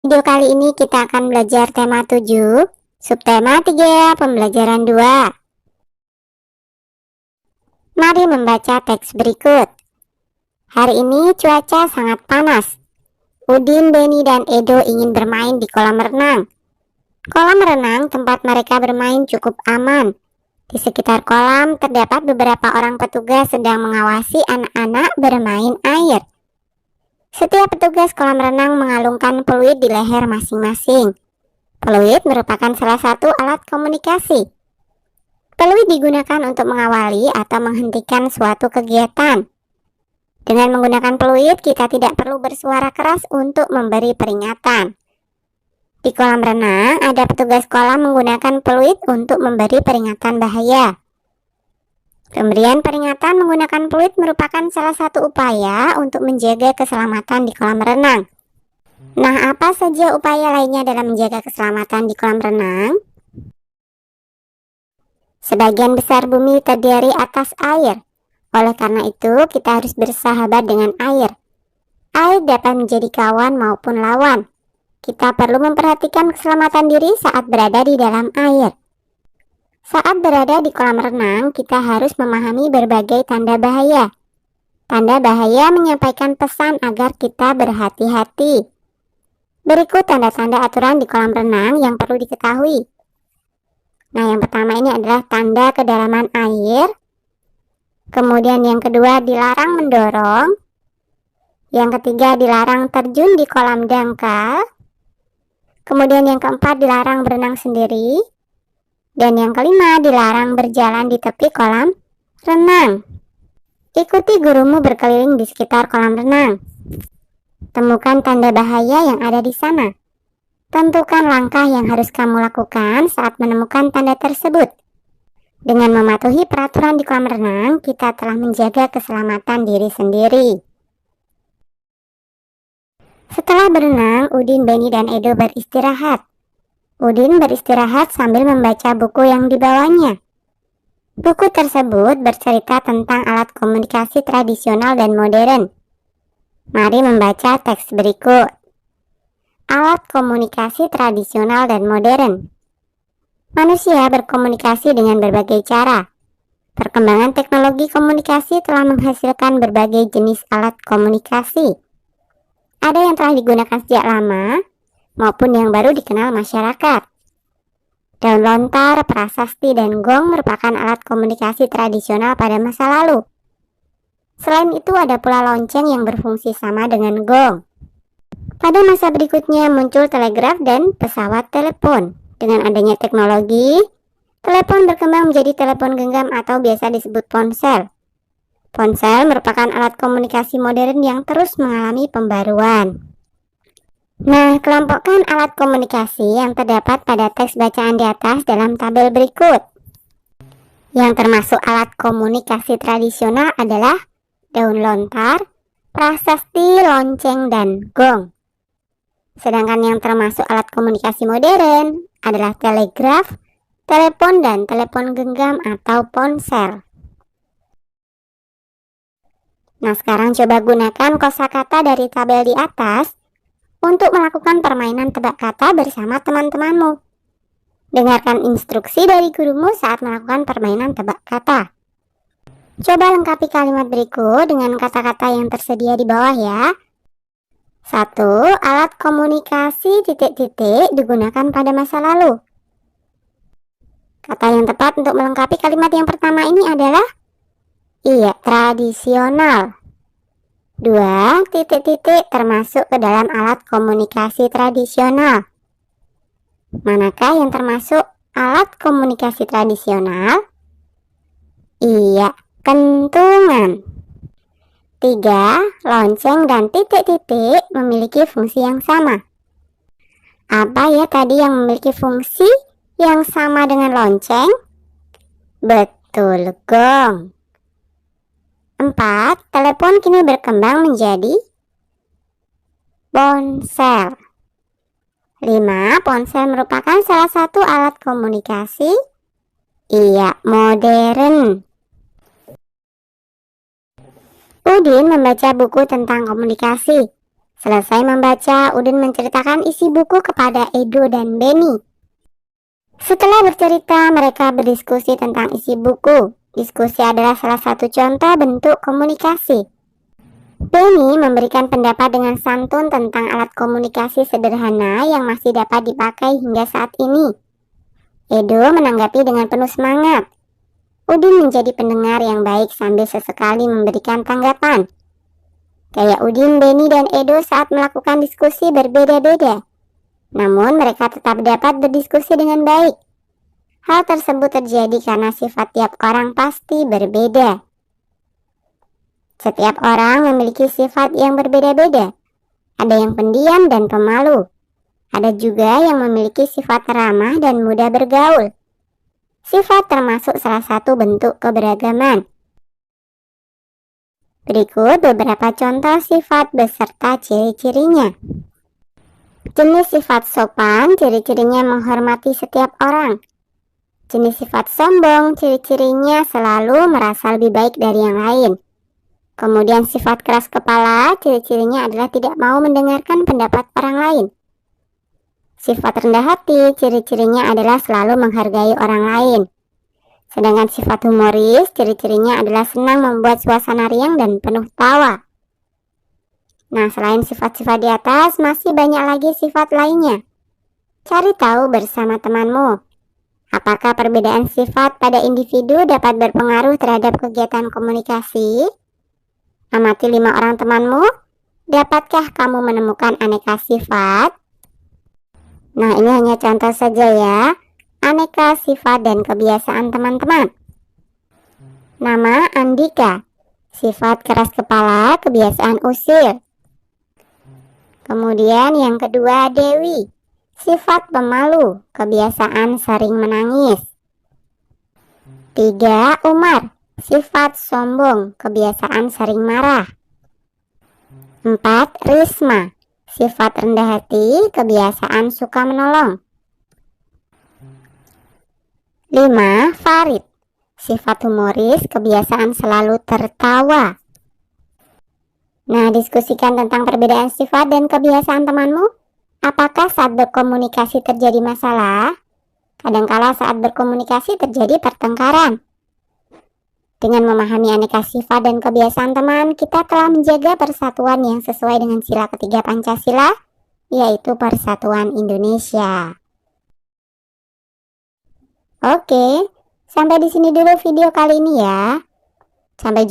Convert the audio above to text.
Video kali ini kita akan belajar tema 7, subtema 3, pembelajaran 2. Mari membaca teks berikut. Hari ini cuaca sangat panas. Udin, Beni, dan Edo ingin bermain di kolam renang. Kolam renang tempat mereka bermain cukup aman. Di sekitar kolam terdapat beberapa orang petugas sedang mengawasi anak-anak bermain air. Setiap petugas kolam renang mengalungkan peluit di leher masing-masing. Peluit merupakan salah satu alat komunikasi. Peluit digunakan untuk mengawali atau menghentikan suatu kegiatan. Dengan menggunakan peluit, kita tidak perlu bersuara keras untuk memberi peringatan. Di kolam renang, ada petugas kolam menggunakan peluit untuk memberi peringatan bahaya. Pemberian peringatan menggunakan peluit merupakan salah satu upaya untuk menjaga keselamatan di kolam renang. Nah, apa saja upaya lainnya dalam menjaga keselamatan di kolam renang? Sebagian besar bumi terdiri atas air. Oleh karena itu, kita harus bersahabat dengan air. Air dapat menjadi kawan maupun lawan. Kita perlu memperhatikan keselamatan diri saat berada di dalam air. Saat berada di kolam renang, kita harus memahami berbagai tanda bahaya. Tanda bahaya menyampaikan pesan agar kita berhati-hati. Berikut tanda-tanda aturan di kolam renang yang perlu diketahui. Nah, yang pertama ini adalah tanda kedalaman air. Kemudian yang kedua, dilarang mendorong. Yang ketiga, dilarang terjun di kolam dangkal. Kemudian yang keempat, dilarang berenang sendiri. Dan yang kelima, dilarang berjalan di tepi kolam renang. Ikuti gurumu berkeliling di sekitar kolam renang. Temukan tanda bahaya yang ada di sana. Tentukan langkah yang harus kamu lakukan saat menemukan tanda tersebut. Dengan mematuhi peraturan di kolam renang, kita telah menjaga keselamatan diri sendiri. Setelah berenang, Udin, Beni, dan Edo beristirahat. Udin beristirahat sambil membaca buku yang dibawanya. Buku tersebut bercerita tentang alat komunikasi tradisional dan modern. Mari membaca teks berikut. Alat komunikasi tradisional dan modern. Manusia berkomunikasi dengan berbagai cara. Perkembangan teknologi komunikasi telah menghasilkan berbagai jenis alat komunikasi. Ada yang telah digunakan sejak lama, maupun yang baru dikenal masyarakat. Daun lontar, prasasti, dan gong merupakan alat komunikasi tradisional pada masa lalu. Selain itu ada pula lonceng yang berfungsi sama dengan gong. Pada masa berikutnya muncul telegraf dan pesawat telepon. Dengan adanya teknologi, telepon berkembang menjadi telepon genggam atau biasa disebut ponsel. Ponsel merupakan alat komunikasi modern yang terus mengalami pembaruan. Nah, kelompokkan alat komunikasi yang terdapat pada teks bacaan di atas dalam tabel berikut. Yang termasuk alat komunikasi tradisional adalah daun lontar, prasasti, lonceng, dan gong. Sedangkan yang termasuk alat komunikasi modern adalah telegraf, telepon, dan telepon genggam atau ponsel. Nah, sekarang coba gunakan kosakata dari tabel di atas untuk melakukan permainan tebak kata bersama teman-temanmu. Dengarkan instruksi dari gurumu saat melakukan permainan tebak kata. Coba lengkapi kalimat berikut dengan kata-kata yang tersedia di bawah ya. 1. Alat komunikasi titik-titik digunakan pada masa lalu. Kata yang tepat untuk melengkapi kalimat yang pertama ini adalah tradisional. 2. Titik-titik termasuk ke dalam alat komunikasi tradisional. Manakah yang termasuk alat komunikasi tradisional? Kentungan. 3. Lonceng dan titik-titik memiliki fungsi yang sama. Apa ya tadi yang memiliki fungsi yang sama dengan lonceng? Betul, gong. 4. Telepon kini berkembang menjadi ponsel. 5. Ponsel merupakan salah satu alat komunikasi modern. Udin membaca buku tentang komunikasi. Selesai membaca, Udin menceritakan isi buku kepada Edo dan Benny. Setelah bercerita, mereka berdiskusi tentang isi buku. Diskusi adalah salah satu contoh bentuk komunikasi. Benny memberikan pendapat dengan santun tentang alat komunikasi sederhana yang masih dapat dipakai hingga saat ini. Edo menanggapi dengan penuh semangat. Udin menjadi pendengar yang baik sambil sesekali memberikan tanggapan. Gaya Udin, Benny, dan Edo saat melakukan diskusi berbeda-beda. Namun mereka tetap dapat berdiskusi dengan baik. Hal tersebut terjadi karena sifat tiap orang pasti berbeda. Setiap orang memiliki sifat yang berbeda-beda. Ada yang pendiam dan pemalu. Ada juga yang memiliki sifat ramah dan mudah bergaul. Sifat termasuk salah satu bentuk keberagaman. Berikut beberapa contoh sifat beserta ciri-cirinya. Jenis sifat sopan, ciri-cirinya menghormati setiap orang. Jenis sifat sombong, ciri-cirinya selalu merasa lebih baik dari yang lain. Kemudian sifat keras kepala, ciri-cirinya adalah tidak mau mendengarkan pendapat orang lain. Sifat rendah hati, ciri-cirinya adalah selalu menghargai orang lain. Sedangkan sifat humoris, ciri-cirinya adalah senang membuat suasana riang dan penuh tawa. Nah, selain sifat-sifat di atas, masih banyak lagi sifat lainnya. Cari tahu bersama temanmu. Apakah perbedaan sifat pada individu dapat berpengaruh terhadap kegiatan komunikasi? Amati 5 orang temanmu. Dapatkah kamu menemukan aneka sifat? Nah, ini hanya contoh saja ya. Aneka sifat dan kebiasaan teman-teman. Nama Andika, sifat keras kepala, kebiasaan usil. Kemudian yang kedua Dewi, sifat pemalu, kebiasaan sering menangis. 3 Umar, sifat sombong, kebiasaan sering marah. 4 Risma, sifat rendah hati, kebiasaan suka menolong. 5 Farid, sifat humoris, kebiasaan selalu tertawa. Nah, diskusikan tentang perbedaan sifat dan kebiasaan temanmu. Apakah saat berkomunikasi terjadi masalah? Kadangkala saat berkomunikasi terjadi pertengkaran. Dengan memahami aneka sifat dan kebiasaan teman, kita telah menjaga persatuan yang sesuai dengan sila ketiga Pancasila, yaitu Persatuan Indonesia. Oke, sampai di sini dulu video kali ini ya. Sampai jumpa.